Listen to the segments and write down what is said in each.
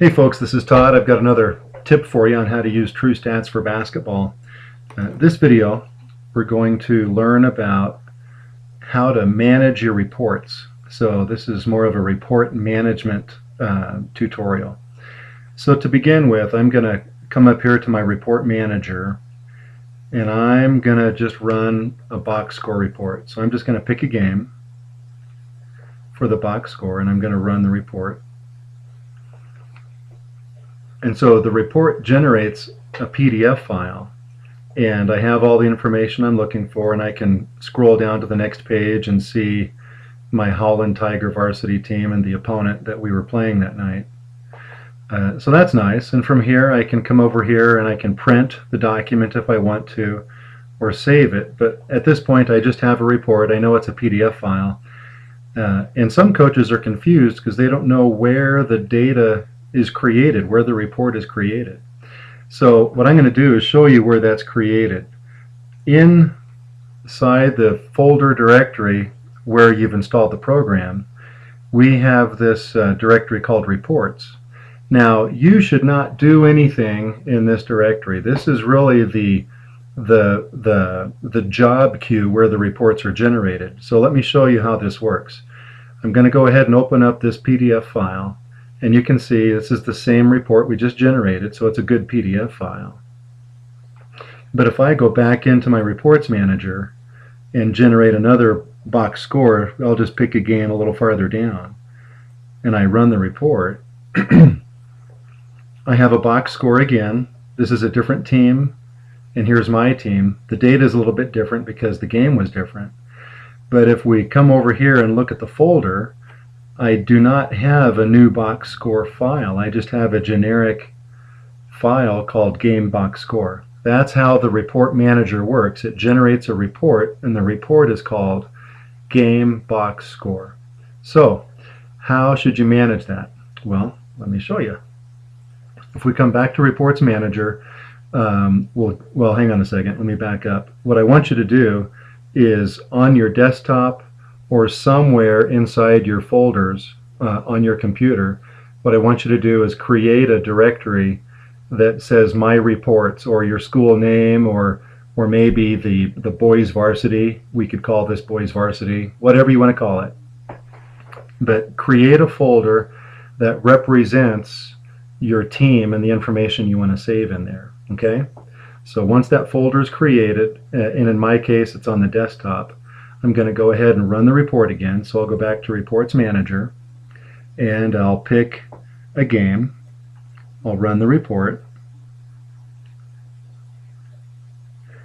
Hey folks, this is Todd. I've got another tip for you on how to use TruStats for basketball. This video, we're going to learn about how to manage your reports. So this is more of a report management tutorial. So to begin with, I'm going to come up here to my report manager and I'm going to just run a box score report. So I'm just going to pick a game for the box score and I'm going to run the report. And so the report generates a PDF file, and I have all the information I'm looking for, and I can scroll down to the next page and see my Holland Tiger varsity team and the opponent that we were playing that night. So that's nice, and from here I can come over here and I can print the document if I want to, or save it, but at this point I just have a report. I know it's a PDF file, and some coaches are confused because they don't know where the data is created, where the report is created. So what I'm going to do is show you where that's created. Inside the folder directory where you've installed the program, we have this directory called reports. Now you should not do anything in this directory. This is really the job queue where the reports are generated. So let me show you how this works. I'm going to go ahead and open up this PDF file. And you can see this is the same report we just generated, so it's a good PDF file. But if I go back into my reports manager and generate another box score, I'll just pick a game a little farther down and I run the report. I have a box score again. This is a different team, and here's my team. The data is a little bit different because the game was different. But if we come over here and look at the folder, I do not have a new box score file. I just have a generic file called game box score. That's how the report manager works. It generates a report, and the report is called game box score. So how should you manage that? Well, let me show you. If we come back to reports manager, well, hang on a second. Let me back up. What I want you to do is on your desktop or somewhere inside your folders on your computer, what I want you to do is create a directory that says My Reports, or your school name, or maybe the boys varsity. We could call this boys varsity, whatever you want to call it. But create a folder that represents your team and the information you want to save in there. Okay? So once that folder is created, and in my case it's on the desktop, I'm going to go ahead and run the report again. So I'll go back to Reports Manager and I'll pick a game. I'll run the report.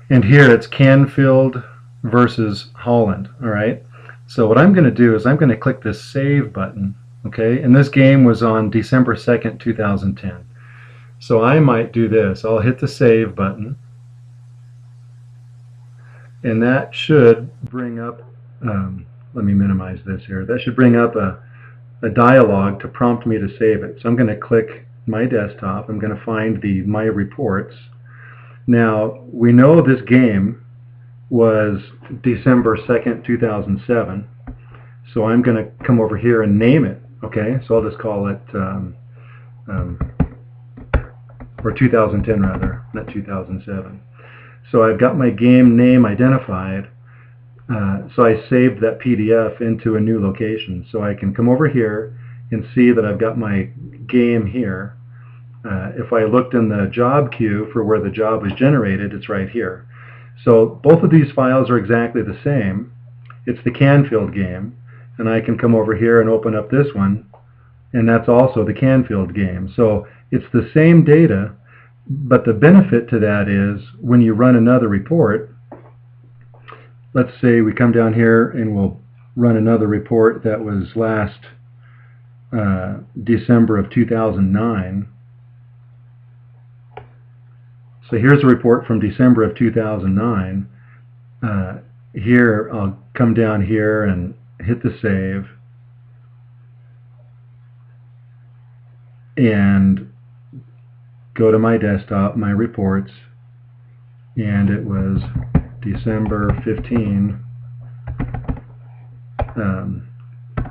And here it's Canfield versus Holland. All right. So what I'm going to do is I'm going to click this Save button. Okay. And this game was on December 2nd, 2010. So I might do this. I'll hit the Save button. And that should bring up, let me minimize this here, that should bring up a dialog to prompt me to save it. So I'm going to click my desktop. I'm going to find the My Reports. Now, we know this game was December 2nd, 2007. So I'm going to come over here and name it. Okay, so I'll just call it, or 2010 rather, not 2007. So I've got my game name identified, so I saved that PDF into a new location. So I can come over here and see that I've got my game here. If I looked in the job queue for where the job was generated, it's right here. So both of these files are exactly the same. It's the Canfield game, and I can come over here and open up this one, and that's also the Canfield game. So it's the same data. But the benefit to that is when you run another report, let's say we come down here and we'll run another report that was last December of 2009. So here's a report from December of 2009. Here I'll come down here and hit the Save. And go to my desktop, My Reports, and it was December 15,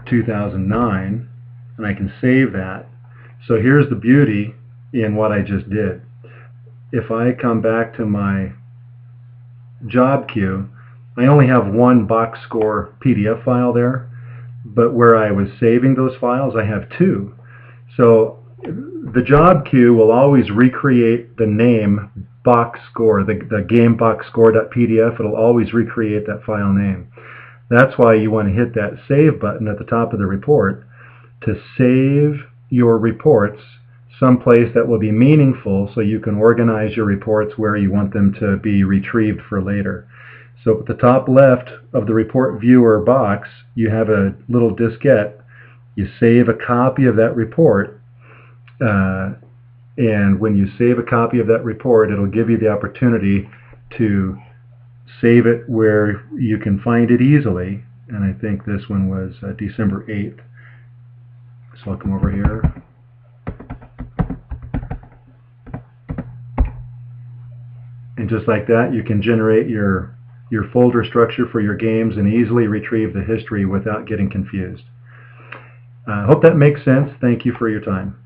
2009, and I can save that. So here's the beauty in what I just did. If I come back to my job queue, I only have one box score PDF file there, but where I was saving those files, I have two. So the job queue will always recreate the name box score, the game box score.pdf. It'll always recreate that file name. That's why you want to hit that save button at the top of the report to save your reports someplace that will be meaningful, so you can organize your reports where you want them to be retrieved for later. So at the top left of the report viewer box, you have a little diskette. You save a copy of that report, and when you save a copy of that report, it'll give you the opportunity to save it where you can find it easily. And I think this one was December 8th. So I'll come over here. And just like that, you can generate your folder structure for your games and easily retrieve the history without getting confused. I hope that makes sense. Thank you for your time.